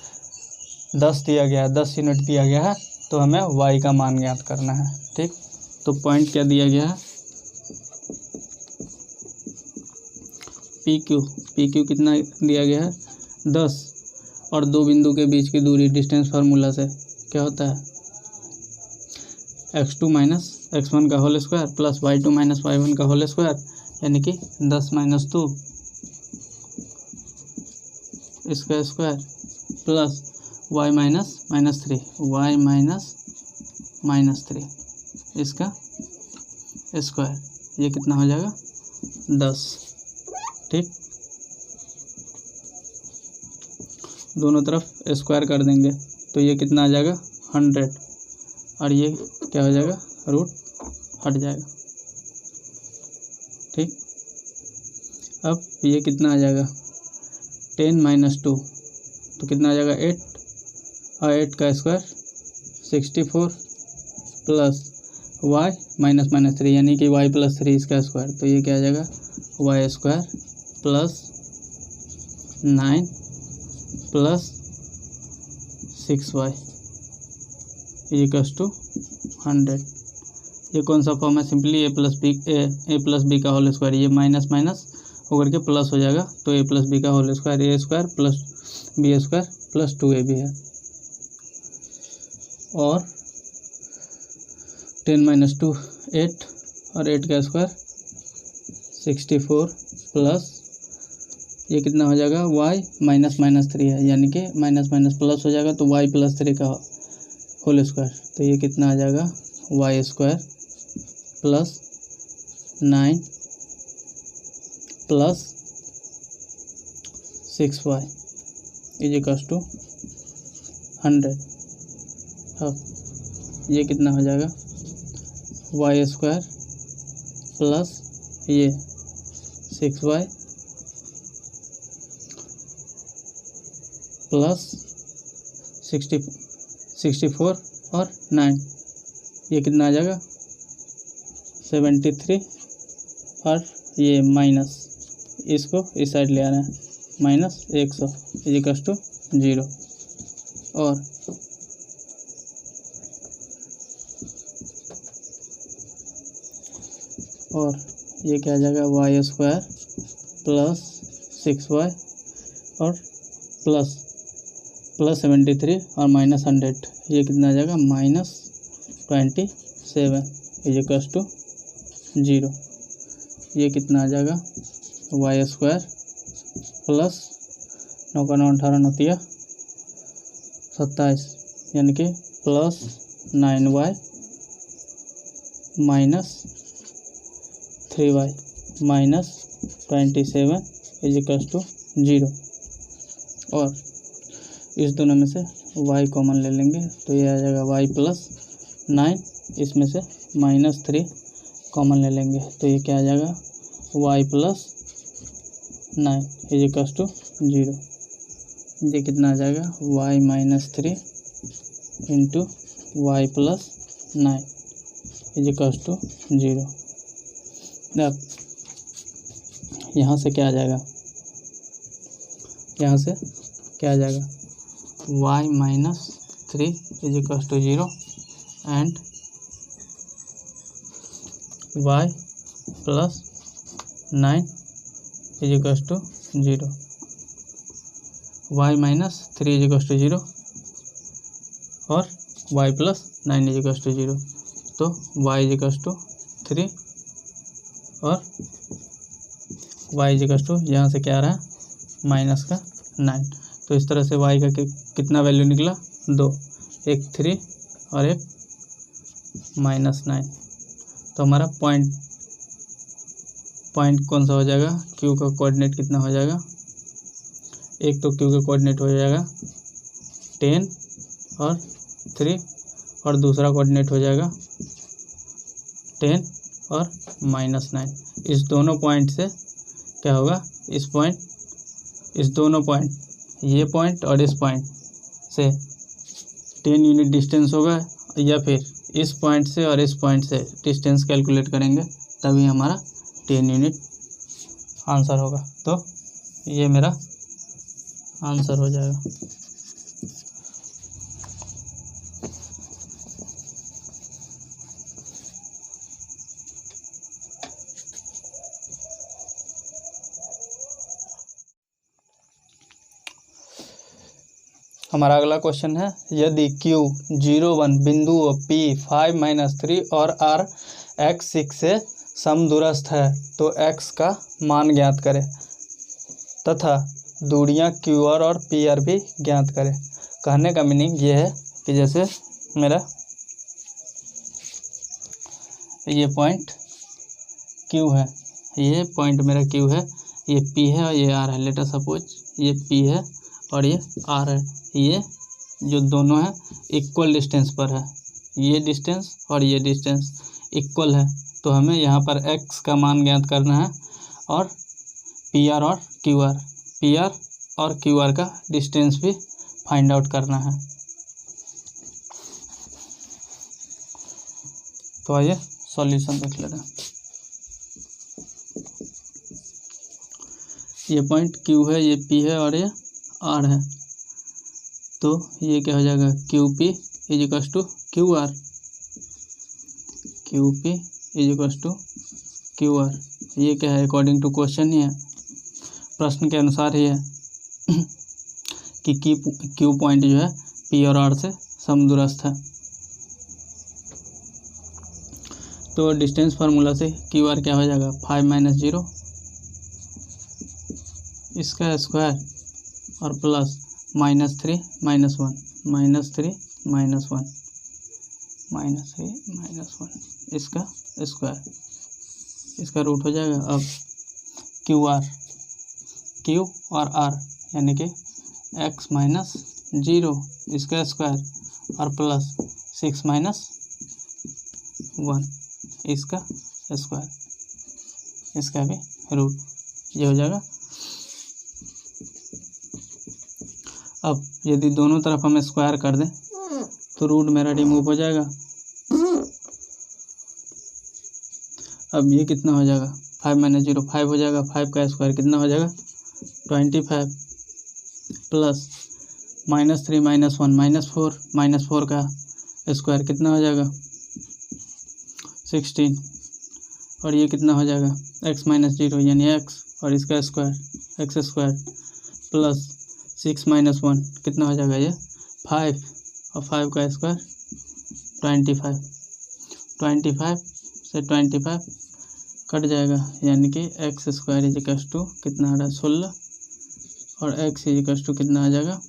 10 दिया गया है, 10 यूनिट दिया गया है, तो हमें y का मान ज्ञात करना है। ठीक, तो पॉइंट क्या दिया गया है, PQ कितना दिया गया है, 10 और 2 बिंदु के बीच की दूरी डिस्टेंस फार्मूला से क्या होता है, x2 - x1 का whole square plus y2 - y1 का होल स्क्वायर, यानी कि 10 - 2 इसका square plus y minus three, Y minus three इसका स्क्वायर, ये कितना हो जाएगा 10। ठीक, दोनों तरफ स्क्वायर कर देंगे तो ये कितना आ जाएगा 100, और ये क्या हो जाएगा रूट हट जाएगा। ठीक, अब ये कितना आ जाएगा 10 माइनस 2 तो कितना आ जाएगा 8, और 8 का square 64 plus y minus three यानी कि y प्लस थ्री इसका स्क्वायर, तो ये क्या आ जाएगा y square plus 9 plus 6y equals to 100। ये कौन सा फॉर्म है, सिंपली ए प्लस बी का होल स्क्वायर, ये माइनस माइनस होकर के प्लस हो जाएगा, तो ए प्लस बी का whole square, A square plus B square plus 2ab है। और 10 माइनस 2 8, और 8 का स्क्वायर 64 प्लस ये कितना हो जाएगा y माइनस थ्री है, यानी कि माइनस माइनस प्लस हो जाएगा तो y प्लस थ्री का होल स्क्वायर, तो ये कितना आ जाएगा y square plus 9 plus 6y equals to 100। अब ये कितना हो जाएगा y स्क्वायर प्लस ये 6y प्लस 64 और 9, ये कितना आ जाएगा 73, और ये माइनस इसको इस साइड ले आना है माइनस 100 इक्वल्स टू 0। और ये क्या आ जाएगा y स्क्वायर प्लस 6y और प्लस 73 और माइनस 100, ये कितना आ जाएगा माइनस 27 इक्वल्स टू 0। ये कितना आ जाएगा y स्क्वायर प्लस 9 का 9 18 9 27 यानी कि plus 9y minus 3y minus 27 equals to 0। और इस दोनों में से y कॉमन ले लेंगे तो ये आ जाएगा y प्लस 9, इसमें से माइनस 3 कॉमन ले लेंगे तो ये क्या आ जाएगा y प्लस 9 इक्वल्स टू 0। ये कितना आ जाएगा y minus 3 into Y plus 9 equals to 0। अब यहाँ से क्या आ जाएगा, यहाँ से क्या आ जाएगा y minus 3 equals to 0 and y plus 9 equals to 0। y minus 3 equals to 0 और y प्लस 9 इक्वल्स टू 0, तो y इक्वल्स टू 3 और y इक्वल्स टू यहाँ से क्या आ रहा है माइनस का 9। तो इस तरह से y का कितना वैल्यू निकला 2, एक 3 और एक माइनस 9। तो हमारा पॉइंट कौन सा हो जाएगा, q का कोऑर्डिनेट कितना हो जाएगा, एक तो q का कोऑर्डिनेट हो जाएगा 10 और 3 और दूसरा कोऑर्डिनेट हो जाएगा 10 और माइनस 9। इस दोनों पॉइंट से क्या होगा, इस दोनों पॉइंट, ये पॉइंट और इस पॉइंट से 10 यूनिट डिस्टेंस होगा, या फिर इस पॉइंट से और इस पॉइंट से डिस्टेंस कैलकुलेट करेंगे तभी हमारा 10 यूनिट आंसर होगा। तो ये मेरा आंसर हो जाएगा। हमारा अगला क्वेश्चन है, यदि Q 01 बिंदुओं P 5-3 और R x 6 से समदूरस्थ है तो x का मान ज्ञात करें, तथा दूरियां क्यू आर और पी आर भी ज्ञात करें। कहने का मीनिंग ये है कि जैसे मेरा ये पॉइंट क्यू है, ये पॉइंट मेरा क्यू है, ये पी है और ये आर है। लेट अस सपोज ये पी है और ये आर है, ये जो दोनों है इक्वल डिस्टेंस पर है, ये डिस्टेंस और ये डिस्टेंस इक्वल है। तो हमें यहाँ पर x का मान ज्ञात करना है और पी आर और क्यू आर, पी आर और क्यू आर का डिस्टेंस भी फाइंड आउट करना है। तो आइए सॉल्यूशन देख लेते हैं। ये पॉइंट Q है, ये P है और ये R है। तो ये क्या हो जाएगा, QP is equals to QR, QP is equals to QR। ये क्या है, अकॉर्डिंग टू क्वेश्चन ही है, प्रश्न के अनुसार ही है कि Q पॉइंट जो है P और R से समदूरस्थ है। तो डिस्टेंस फार्मूला से QR क्या हो जाएगा, 5 - 0 इसका स्क्वायर और प्लस -3 - 1 -3 - 1 -3 - 1 इसका स्क्वायर, इसका रूट हो जाएगा। अब Q और R यानी कि x - 0 इसका स्क्वायर और प्लस 6 - 1 इसका स्क्वायर, इसका भी रूट, ये हो जाएगा। अब यदि दोनों तरफ हम स्क्वायर कर दें तो रूट मेरा रिमूव हो जाएगा। अब ये कितना हो जाएगा, 5 - 0 5 हो जाएगा, 5 का स्क्वायर कितना हो जाएगा 25 प्लस -3 - 1 -4 का स्क्वायर कितना हो जाएगा 16 और ये कितना हो जाएगा x - 0 यानी x और इसका स्क्वायर x स्क्वायर प्लस 6 - 1 कितना हो जाएगा ये 5 और 5 का स्क्वायर 25 से 25 कट जाएगा यानी कि x square is equals to कितना आ रहा है 16 और x इज इक्वल्स टू कितना आ जाएगा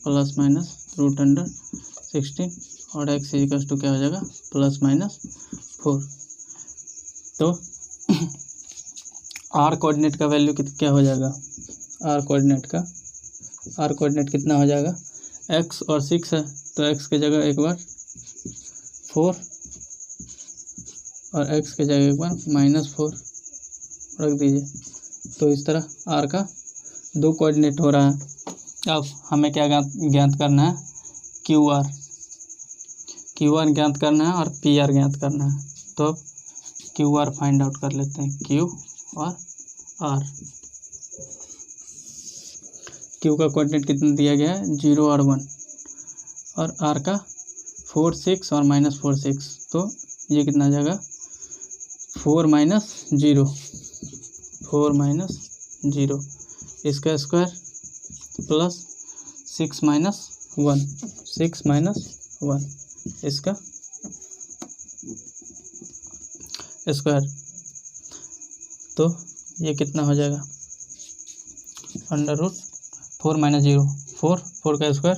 प्लस माइनस √16 और x इज इक्वल्स टू क्या हो जाएगा +-4। तो r कोऑर्डिनेट का वैल्यू क्या हो जाएगा, r कोऑर्डिनेट कितना हो जाएगा, x और 6 है तो x की जगह एक बार 4 और x की जगह एक बार -4 रख दीजिए। तो इस तरह r का 2 कोऑर्डिनेट हो रहा है। अब हमें क्या ज्ञात करना है, क्यू आर ज्ञात करना है और पी आर ज्ञात करना है। तो अब क्यू आर फाइंड आउट कर लेते हैं, क्यू और आर। क्यू का कोऑर्डिनेट कितना दिया गया है 0 और 1 और आर का 4 6 और -4 6। तो ये कितना आ जाएगा 4 - 0 इसका स्क्वायर प्लस 6 - 1 इसका स्क्वायर। तो ये कितना हो जाएगा √4 - 0 4 का स्क्वायर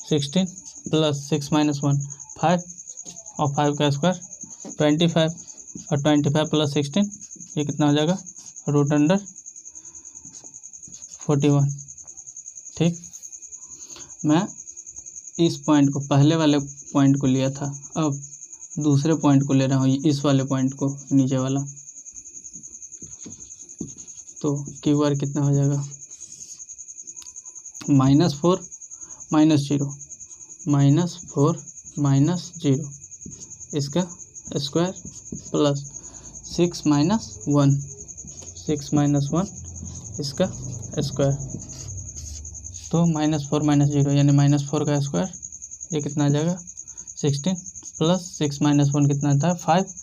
16 प्लस 6 - 1 5 और 5 का स्क्वायर 25 और 25 प्लस 16 ये कितना हो जाएगा √41। ठीक, मैं इस पॉइंट को पहले वाले पॉइंट को लिया था, अब दूसरे पॉइंट को ले रहा हूँ, इस वाले पॉइंट को, नीचे वाला। तो क्यू आर कितना हो जाएगा -4 - 0 इसका स्क्वायर प्लस 6 - 1 इसका स्क्वायर। तो -4 - 0 यानी -4 का स्क्वायर ये कितना आ जाएगा 16 प्लस 6 - 1 कितना आता है 5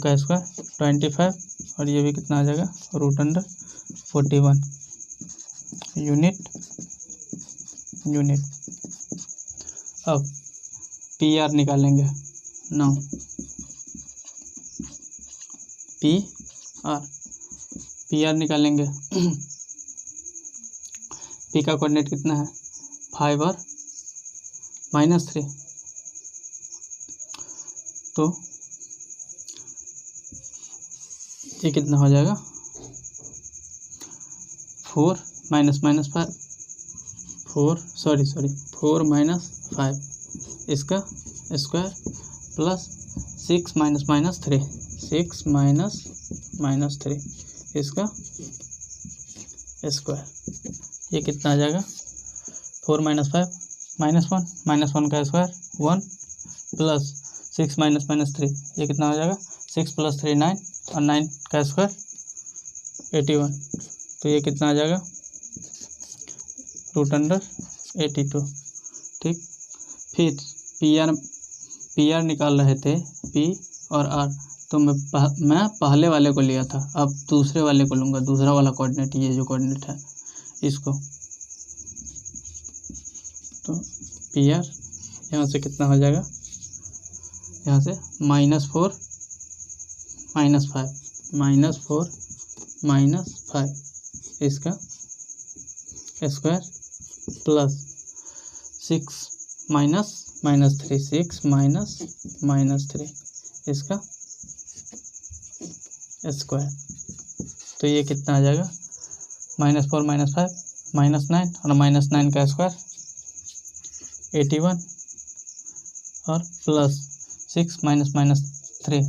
का स्क्वायर 25 और ये भी कितना आ जाएगा √41 यूनिट। अब पी आर निकालेंगे नाउ, पी आर निकालेंगे पी का कोऑर्डिनेट कितना है 5 और -3, तो ये कितना हो जाएगा 4 -5 4 -5 इसका स्क्वायर प्लस 6 -3 इसका स्क्वायर, ये कितना आ जाएगा 4 -5 -1 का स्क्वायर 1 प्लस 6 -3, ये कितना हो जाएगा 6 + 3 9 और 9 का स्क्वायर 81, तो ये कितना आ जाएगा √82। ठीक, फिर पी आर निकाल रहे थे पी और आर, तो मैं पहले वाले को लिया था, अब दूसरे वाले को लूँगा, दूसरा वाला कोऑर्डिनेट, ये जो कोऑर्डिनेट है इसको, तो पी आर यहाँ से कितना हो जाएगा, यहाँ से -4 -5 इसका स्क्वायर प्लस 6 -3 इसका स्क्वायर, तो ये कितना आ जाएगा -4 -5 -9 और -9 का स्क्वायर 81 और प्लस 6 -3,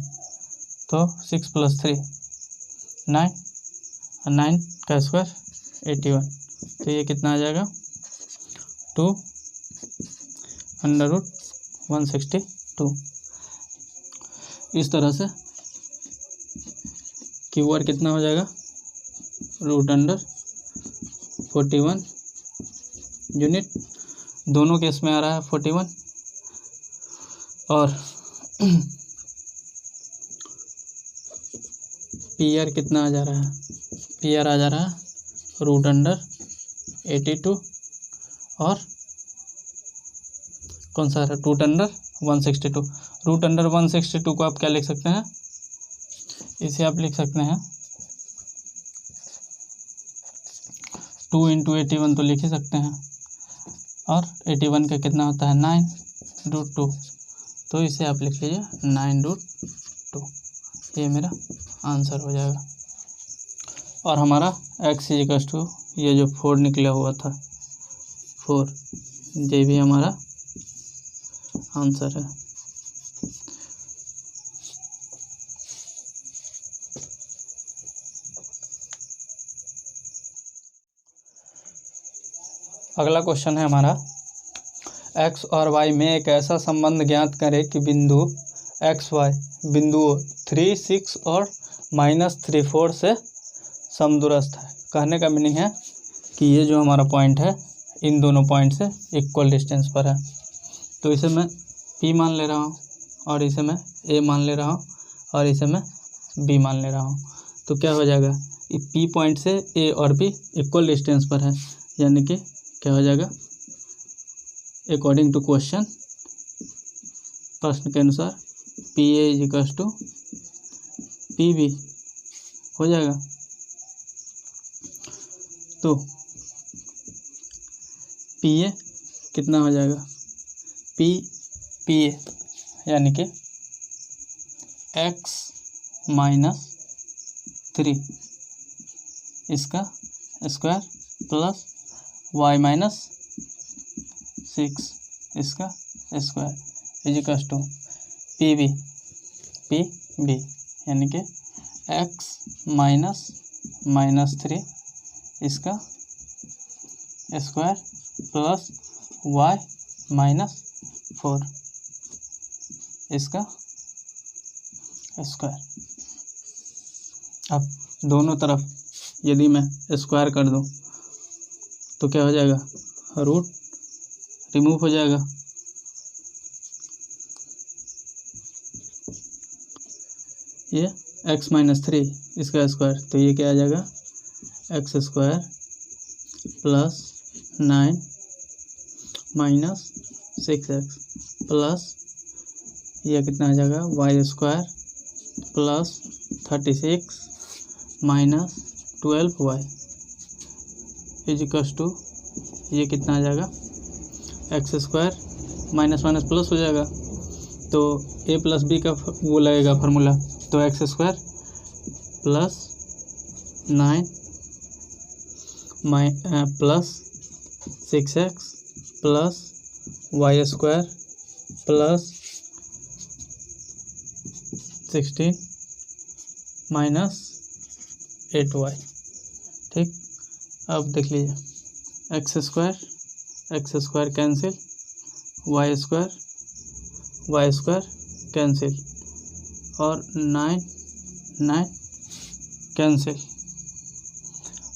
तो 6 + 3 9 और 9 का स्क्वायर 81, तो ये कितना आ जाएगा 2√162। इस तरह से क्यू आर कितना हो जाएगा √41 यूनिट, दोनों केस में आ रहा है 41, और पी आर कितना आ जा रहा है, पी आर आ जा रहा है √82 और कौन सा है √162। √162 को आप क्या लिख सकते हैं, इसे आप लिख सकते हैं 2 × 81 तो लिख ही सकते हैं, और 81 का कितना होता है 9√2, तो इसे आप लिख लीजिए 9√2, ये मेरा आंसर हो जाएगा। और हमारा x = ये जो 4 निकला हुआ था 4, ये भी हमारा आंसर है। अगला क्वेश्चन है हमारा, x और y में एक ऐसा संबंध ज्ञात करें कि बिंदु x y बिंदुओं 3 6 और -3 4 से समदूरस्थ है। कहने का मीनिंग है कि ये जो हमारा पॉइंट है इन दोनों पॉइंट से इक्वल डिस्टेंस पर है, तो इसे मैं P मान ले रहा हूँ और इसे मैं A मान ले रहा हूँ और इसे मैं B मान ले रहा हूँ, तो क्या हो जाएगा P पॉइंट से A और B इक्वल डिस्टेंस पर है, यानी कि क्या हो जाएगा अकॉर्डिंग टू क्वेश्चन, प्रश्न के अनुसार PA = PB हो जाएगा। तो PA कितना हो जाएगा PA यानी कि x - 3 इसका स्क्वायर प्लस y - 6 इसका स्क्वायर = PB यानी कि x - 3 इसका स्क्वायर प्लस y - 4 इसका स्क्वायर। अब दोनों तरफ यदि मैं स्क्वायर कर दूं तो क्या हो जाएगा, रूट रिमूव हो जाएगा, ये x - 3 इसका स्क्वायर, तो ये क्या आ जाएगा x² प्लस 9 - 6x प्लस ये कितना आ जाएगा y² प्लस 36 - 12y = ये कितना आ जाएगा, x square minus minus plus हो जाएगा, तो ए प्लस बी का वो लगेगा फार्मूला, तो X square plus 9 plus 6x plus Y square plus 16 minus 8y। ठीक, अब देख लीजिए, X square cancel, Y square cancel और 9 कैंसिल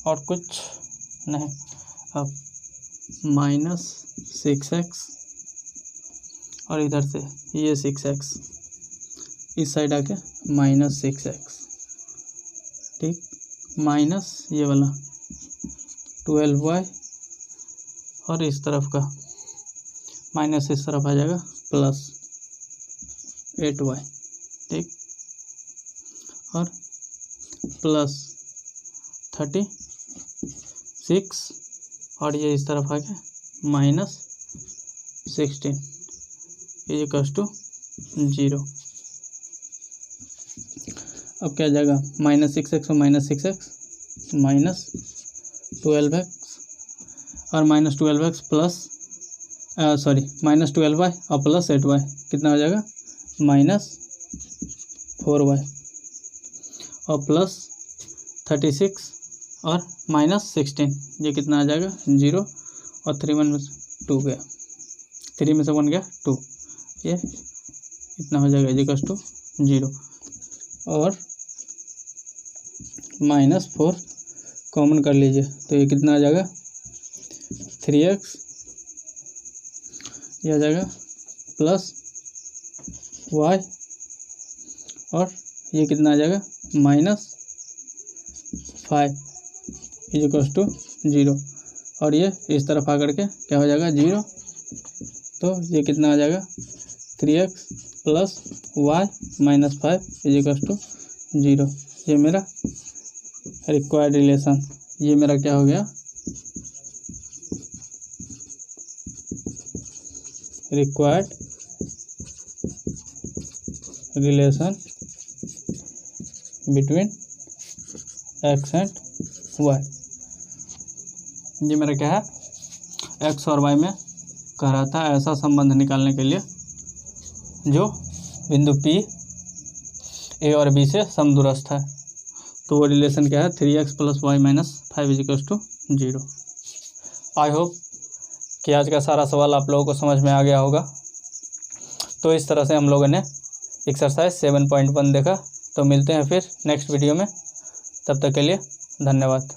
और कुछ नहीं। अब माइनस 6x और इधर से ये 6x इस साइड आके माइनस 6x। ठीक, माइनस ये वाला 12y और इस तरफ का माइनस इस तरफ आ जाएगा प्लस 8y। ठीक, और प्लस 36 और ये इस तरफ आ गया माइनस 16 इक्वल्स टू 0। अब क्या जाएगा, माइनस 6x और माइनस 6x माइनस 12x और minus 12x plus minus 12y और प्लस 8y कितना हो जाएगा, माइनस 4y और प्लस 36 और माइनस 16 ये कितना आ जाएगा 0 और 3 में 2 गया, 3 में से 1 गया 2, ये इतना हो जाएगा इक्वल्स टू 0 और माइनस 4 कॉमन कर लीजिए तो ये कितना आ जाएगा 3x, ये आ जाएगा प्लस y और ये कितना आ जाएगा माइनस 5 इक्वल्स टू 0 और ये इस तरफ आकर के क्या हो जाएगा 0, तो ये कितना आ जाएगा 3x plus y minus 5 equals to 0। ये मेरा रिक्वायर्ड रिलेशन, ये मेरा क्या हो गया, required relation between X and Y. ये मेरा क्या है, एक्स और वाई में कह रहा था ऐसा संबंध निकालने के लिए जो बिंदु P ए और बी से समदूरस्थ है। तो वो रिलेशन क्या है, 3x plus Y minus 5 equals to 0। I hope कि आज का सारा सवाल आप लोगों को समझ में आ गया होगा। तो इस तरह से हम लोगों ने एक्सरसाइज 7.1 देखा। तो मिलते हैं फिर नेक्स्ट वीडियो में, तब तक के लिए धन्यवाद।